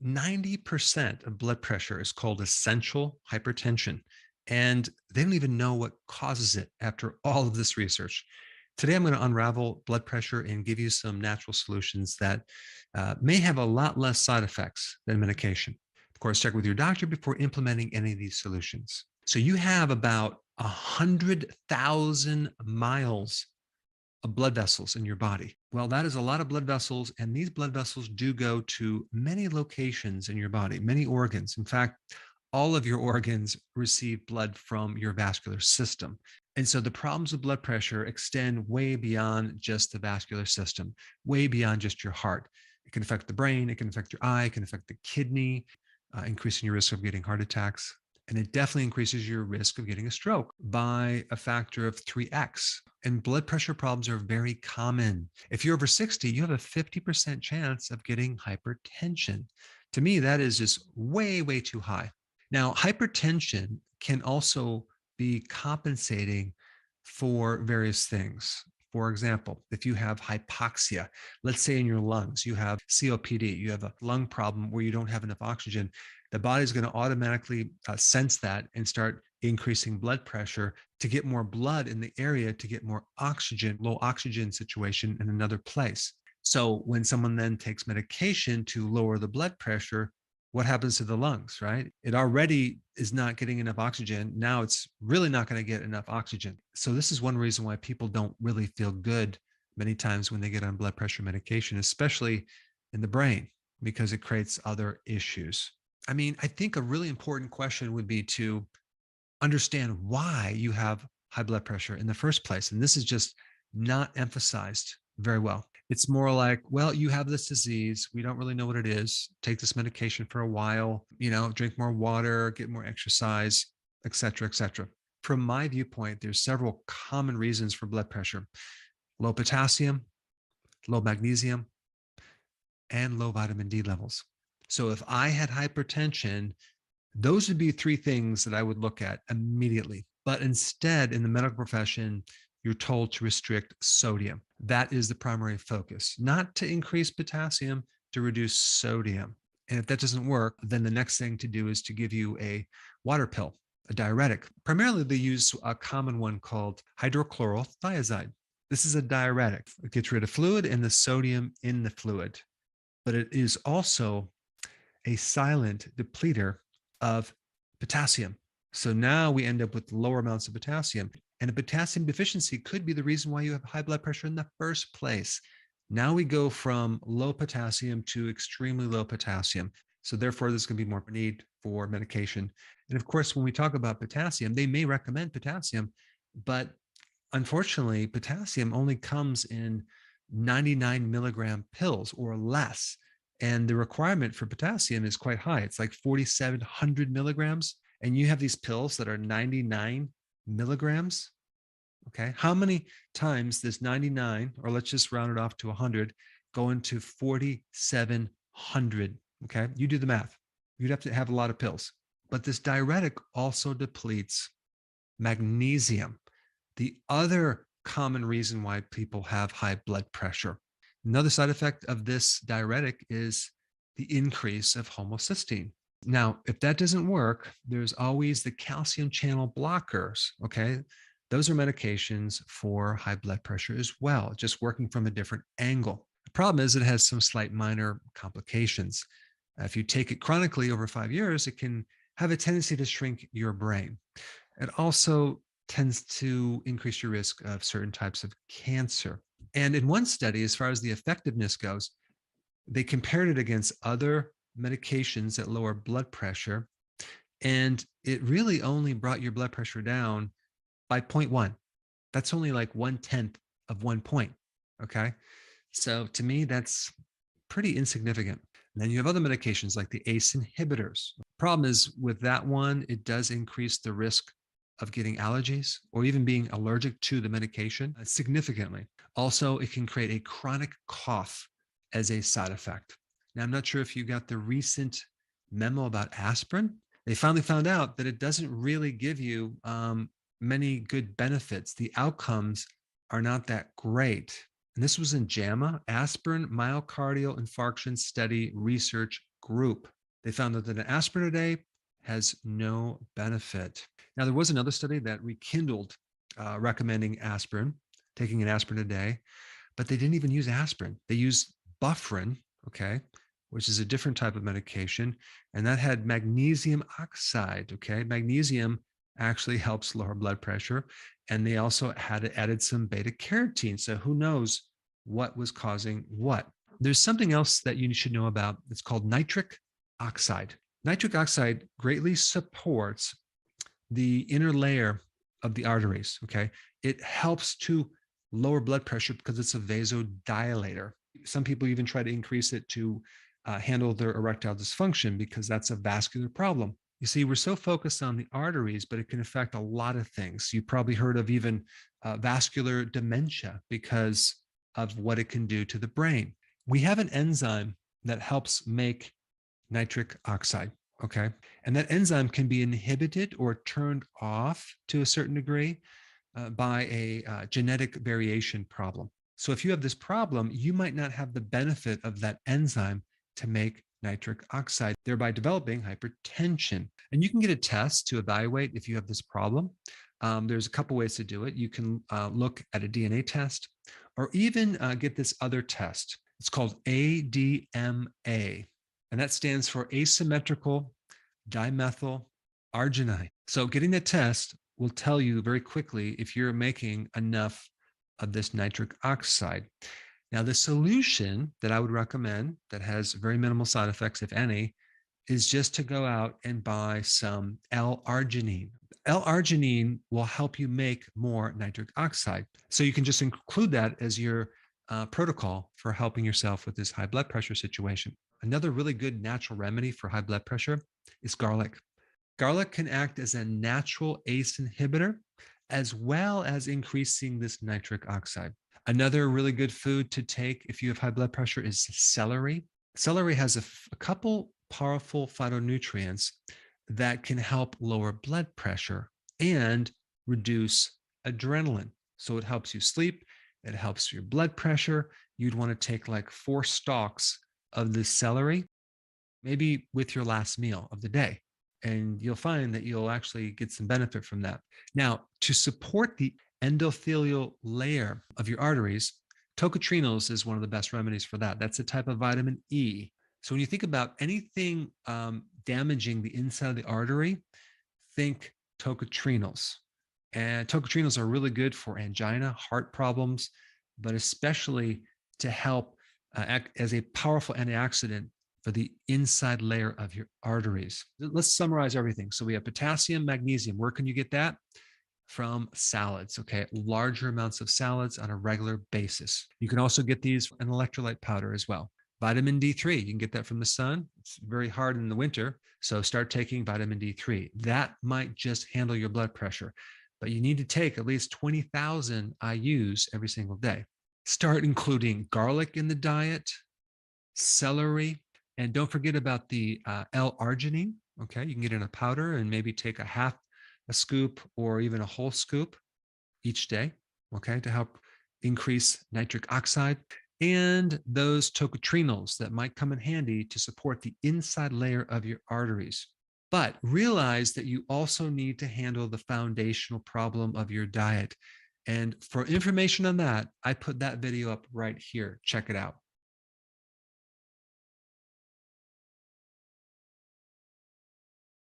90% of blood pressure is called essential hypertension, and they don't even know what causes it after all of this research. Today, I'm going to unravel blood pressure and give you some natural solutions that may have a lot less side effects than medication. Of course, check with your doctor before implementing any of these solutions. So you have about 100,000 miles of blood vessels in your body. Well, that is a lot of blood vessels, and these blood vessels do go to many locations in your body, many organs. In fact, all of your organs receive blood from your vascular system. And so the problems with blood pressure extend way beyond just the vascular system, way beyond just your heart. It can affect the brain, it can affect your eye, it can affect the kidney, increasing your risk of getting heart attacks. And it definitely increases your risk of getting a stroke by a factor of 3x. And blood pressure problems are very common. If you're over 60, you have a 50% chance of getting hypertension. To me, that is just way, way too high. Now, hypertension can also be compensating for various things. For example, if you have hypoxia, let's say in your lungs, you have COPD, you have a lung problem where you don't have enough oxygen, the body is going to automatically sense that and start increasing blood pressure to get more blood in the area, to get more oxygen, low oxygen situation in another place. So when someone then takes medication to lower the blood pressure, what happens to the lungs, right? It already is not getting enough oxygen. Now it's really not going to get enough oxygen. So this is one reason why people don't really feel good many times when they get on blood pressure medication, especially in the brain, because it creates other issues. I mean, I think a really important question would be to understand why you have high blood pressure in the first place. And this is just not emphasized very well. It's more like, well, you have this disease. We don't really know what it is. Take this medication for a while, drink more water, get more exercise, et cetera, et cetera. From my viewpoint, there's several common reasons for blood pressure: low potassium, low magnesium, and low vitamin D levels. So if I had hypertension, those would be three things that I would look at immediately. But instead, in the medical profession, you're told to restrict sodium. That is the primary focus, not to increase potassium, to reduce sodium. And if that doesn't work, then the next thing to do is to give you a water pill, a diuretic. Primarily, they use a common one called hydrochlorothiazide. This is a diuretic. It gets rid of fluid and the sodium in the fluid, but it is also a silent depleter of potassium. So now we end up with lower amounts of potassium. And a potassium deficiency could be the reason why you have high blood pressure in the first place. Now we go from low potassium to extremely low potassium. So therefore, there's going to be more need for medication. And of course, when we talk about potassium, they may recommend potassium, but unfortunately, potassium only comes in 99 milligram pills or less. And the requirement for potassium is quite high. It's like 4,700 milligrams. And you have these pills that are 99 milligrams. Okay. How many times does 99, or let's just round it off to 100, go into 4,700? Okay. You do the math. You'd have to have a lot of pills. But this diuretic also depletes magnesium, the other common reason why people have high blood pressure. Another side effect of this diuretic is the increase of homocysteine. Now, if that doesn't work, there's always the calcium channel blockers, okay? Those are medications for high blood pressure as well, just working from a different angle. The problem is it has some slight minor complications. If you take it chronically over 5 years, it can have a tendency to shrink your brain. It also tends to increase your risk of certain types of cancer. And in one study, as far as the effectiveness goes, they compared it against other medications that lower blood pressure, and it really only brought your blood pressure down by 0.1. That's only like 1/10 of 1 point. Okay. So to me, that's pretty insignificant. And then you have other medications like the ACE inhibitors. Problem is with that one, it does increase the risk of getting allergies or even being allergic to the medication significantly. Also, it can create a chronic cough as a side effect. Now, I'm not sure if you got the recent memo about aspirin. They finally found out that it doesn't really give you many good benefits. The outcomes are not that great. And this was in JAMA, Aspirin Myocardial Infarction Study Research Group. They found that an aspirin a day has no benefit. Now, there was another study that rekindled recommending aspirin, taking an aspirin a day, but they didn't even use aspirin. They used bufferin, okay, which is a different type of medication, and that had magnesium oxide, okay? Magnesium actually helps lower blood pressure, and they also had added some beta carotene. So who knows what was causing what? There's something else that you should know about. It's called nitric oxide. Nitric oxide greatly supports the inner layer of the arteries, okay? It helps to lower blood pressure because it's a vasodilator. Some people even try to increase it to handle their erectile dysfunction because that's a vascular problem. You see, we're so focused on the arteries, but it can affect a lot of things. You've probably heard of even vascular dementia because of what it can do to the brain. We have an enzyme that helps make nitric oxide, okay? And that enzyme can be inhibited or turned off to a certain degree by a genetic variation problem. So if you have this problem, you might not have the benefit of that enzyme to make nitric oxide, thereby developing hypertension. And you can get a test to evaluate if you have this problem. There's a couple ways to do it. You can look at a DNA test or even get this other test. It's called ADMA, and that stands for asymmetrical dimethyl arginine. So getting the test will tell you very quickly if you're making enough of this nitric oxide. Now, the solution that I would recommend that has very minimal side effects, if any, is just to go out and buy some L-arginine. L-arginine will help you make more nitric oxide. So you can just include that as your protocol for helping yourself with this high blood pressure situation. Another really good natural remedy for high blood pressure is garlic. Garlic can act as a natural ACE inhibitor, as well as increasing this nitric oxide. Another really good food to take if you have high blood pressure is celery. Celery has a couple powerful phytonutrients that can help lower blood pressure and reduce adrenaline. So it helps you sleep, it helps your blood pressure. You'd want to take like 4 stalks of this celery, maybe with your last meal of the day. And you'll find that you'll actually get some benefit from that. Now, to support the endothelial layer of your arteries, tocotrienols is one of the best remedies for that. That's a type of vitamin E. So when you think about anything damaging the inside of the artery, think tocotrienols. And tocotrienols are really good for angina, heart problems, but especially to help act as a powerful antioxidant for the inside layer of your arteries. Let's summarize everything. So we have potassium, magnesium. Where can you get that? From salads, okay? Larger amounts of salads on a regular basis. You can also get these in electrolyte powder as well. Vitamin D3, you can get that from the sun. It's very hard in the winter, so start taking vitamin D3. That might just handle your blood pressure, but you need to take at least 20,000 IUs every single day. Start including garlic in the diet, celery, and don't forget about the L-arginine, okay? You can get in a powder and maybe take a scoop or even a whole scoop each day, okay, to help increase nitric oxide, and those tocotrienols that might come in handy to support the inside layer of your arteries. But realize that you also need to handle the foundational problem of your diet. And for information on that, I put that video up right here. Check it out.